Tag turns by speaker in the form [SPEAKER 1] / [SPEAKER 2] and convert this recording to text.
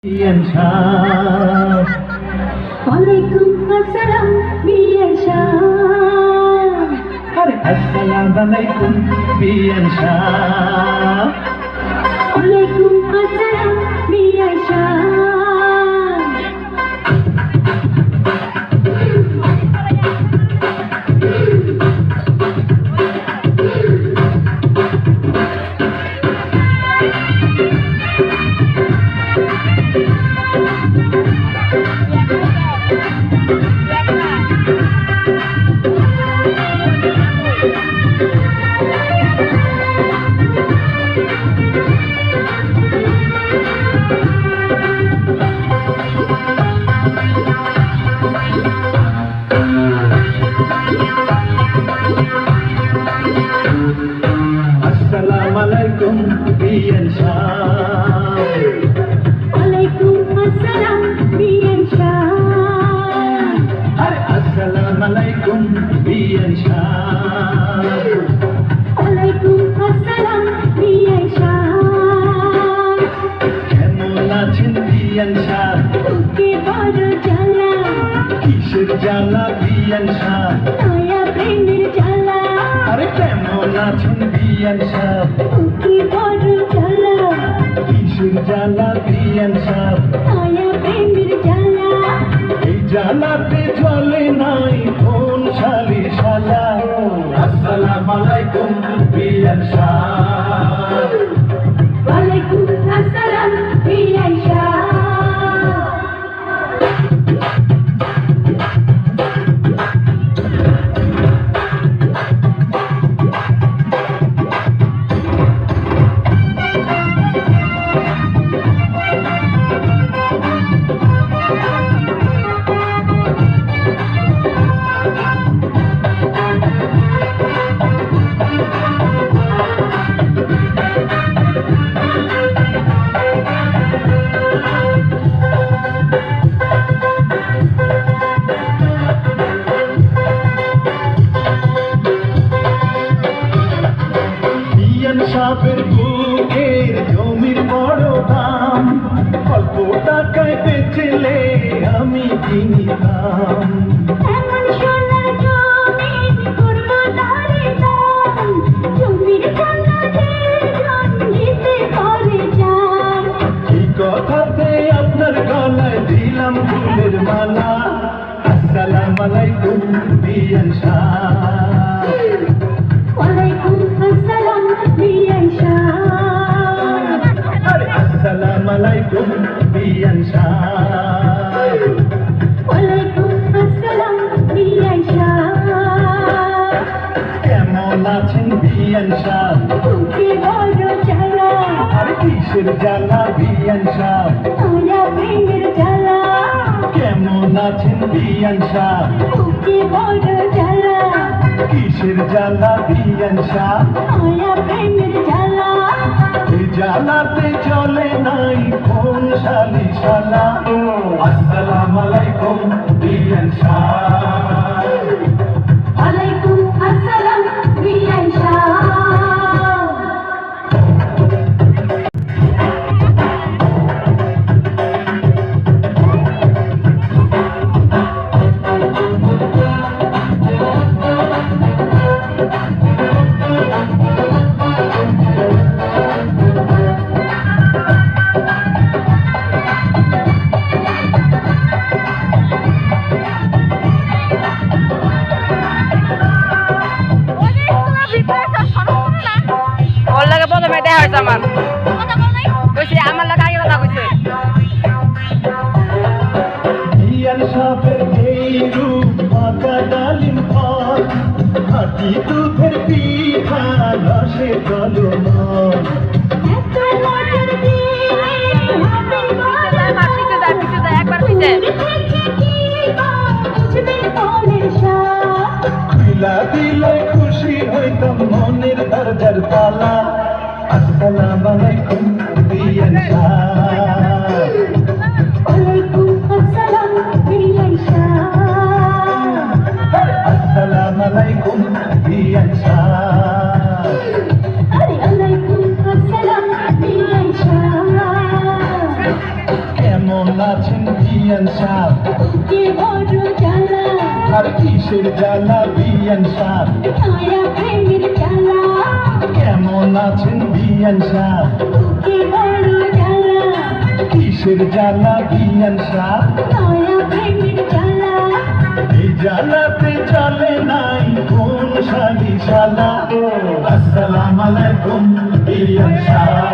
[SPEAKER 1] ওয়ালাইকুম আসসালাম বিয়ান শাহ।
[SPEAKER 2] আরে আসসালামু আলাইকুম বিয়ান শাহ।
[SPEAKER 1] ওয়ালাইকুম আসসালাম বিয়ান শাহ।
[SPEAKER 2] আসসালামু আলাইকুম বিয়ান শাহ।
[SPEAKER 1] ওয়ালাইকুম আসসালাম বিয়ান শাহ।
[SPEAKER 2] আরে আসসালামু আলাইকুম বিয়ান শাহ।
[SPEAKER 1] ওয়ালাইকুম আসসালাম বিয়ান শাহ।
[SPEAKER 2] কেমন আছেন বিয়ান শাহ?
[SPEAKER 1] বুকে বড় জ্বালা,
[SPEAKER 2] কিসের জ্বালা বিয়ান শাহ?
[SPEAKER 1] নয়া প্রেমের জ্বালা।
[SPEAKER 2] আরে কেমন আছেন বিয়ান শাহ?
[SPEAKER 1] বুকে বড় জ্বালা,
[SPEAKER 2] কিসের জ্বালা বিয়ান শাহ?
[SPEAKER 1] নয়া প্রেমের জ্বালা।
[SPEAKER 2] এই জ্বালাতে চলে নাই কোন শালি শালা। আসসালামু আলাইকুম বিয়ান শাহ।
[SPEAKER 1] ওয়ালাইকুম আসসালাম বিয়ান শাহ।
[SPEAKER 2] বিয়ান সাহেবের বুকের জমির বড় দাম, অল্প টাকায় বেচলে আমি কিনিতাম।
[SPEAKER 1] এমন সোনার জমি করবো তারে দান, জমির জান্নাতের জন দিতে পারে জান।
[SPEAKER 2] এই কথাতে আপনার গলায় দিলাম ফুলের মালা। আসসালামু আলাইকুম বিয়ান শাহ।
[SPEAKER 1] ওয়ালাইকুম আসসালাম বিয়ান শাহ।
[SPEAKER 2] আরে আসসালামু আলাইকুম বিয়ান শাহ।
[SPEAKER 1] ওয়ালাইকুম আসসালাম বিয়ান শাহ।
[SPEAKER 2] কেমন আছেন বিয়ান শাহ?
[SPEAKER 1] বুকে বড় জ্বালা,
[SPEAKER 2] আরে কিসের জ্বালা বিয়ান শাহ?
[SPEAKER 1] নয়া প্রেমের জ্বালা।
[SPEAKER 2] কেমন আছেন বিয়ান শাহ?
[SPEAKER 1] বুকে বড় জ্বালা,
[SPEAKER 2] কিসের জ্বালা বিয়ান শাহ?
[SPEAKER 1] নয়া প্রেমের জ্বালা।
[SPEAKER 2] এই জ্বালাতে চলে নাই কোন শালি শালা। আসসালামু আলাইকুম বিয়ান শাহ।
[SPEAKER 1] ওয়ালাইকুম আসসালাম বিয়ান শাহ।
[SPEAKER 3] ওর লাগে প্রথমে দেখা হয়েছে আমার কইছে আমার লাগে আগে কথা কইছে
[SPEAKER 2] বিয়ান সাহেবের এই রূপ মাতা ডালিম ফল, খাঁটি দুধের পিঠা রসে কলমল।
[SPEAKER 1] এত মজার দিন হাতে
[SPEAKER 3] পিছে যায় একবার পিছে
[SPEAKER 1] বুঝবেন ফলের স্বাদ।
[SPEAKER 2] দিলা দিলে খুশি হইতাম মনের দরজার তালা। আসসালামু আলাইকুম বিয়ান শাহ।
[SPEAKER 1] ওয়ালাইকুম আসসালাম বিয়ান শাহ।
[SPEAKER 2] আসসালামু আলাইকুম বিয়ান শাহ।
[SPEAKER 1] আরে ওয়ালাইকুম আসসালাম বিয়ান শাহ।
[SPEAKER 2] কেমন আছেন বিয়ান সাহ
[SPEAKER 1] বুকে বড় জ্বালা
[SPEAKER 2] আর কিসের জ্বালা বিয়ান সাহ
[SPEAKER 1] নয়া প্রেমের জ্বালা
[SPEAKER 2] কেমন আছেন বিয়ান সাহ
[SPEAKER 1] বুকে বড় জ্বালা
[SPEAKER 2] কিসের জ্বালা বিয়ান সাহ
[SPEAKER 1] নয়া প্রেমের জ্বালা
[SPEAKER 2] এই জ্বালাতে চলে নাই কোন শালি শালা আসসালামু আলাইকুম বিয়ান সাহ